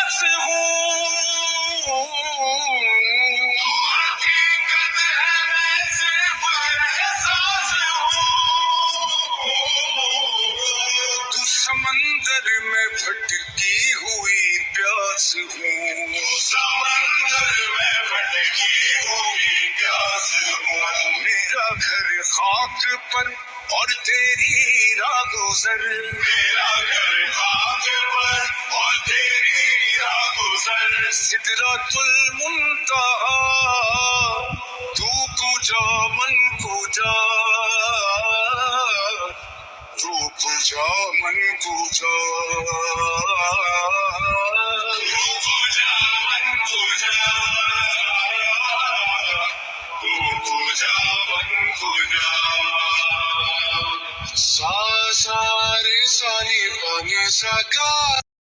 پیاس ہوں، حقیقت ہے میں صرف احساس ہوں، تو سمندر میں بھٹکی ہوئی پیاس ہوں، سمندر میں بھٹکی ہوئی پیاس ہوں، میرا گھر خاک پر اور تیری راہ گزر، میرا گھر خاک پر اور تیری راہ گزر، سدرۃ المنتہا تو پوجا من پوجا، تو پوجا من پوجا، تو پوجا من پوجا، تو پوجا من پوجا، سا سا رے سا نی پا نی سا گا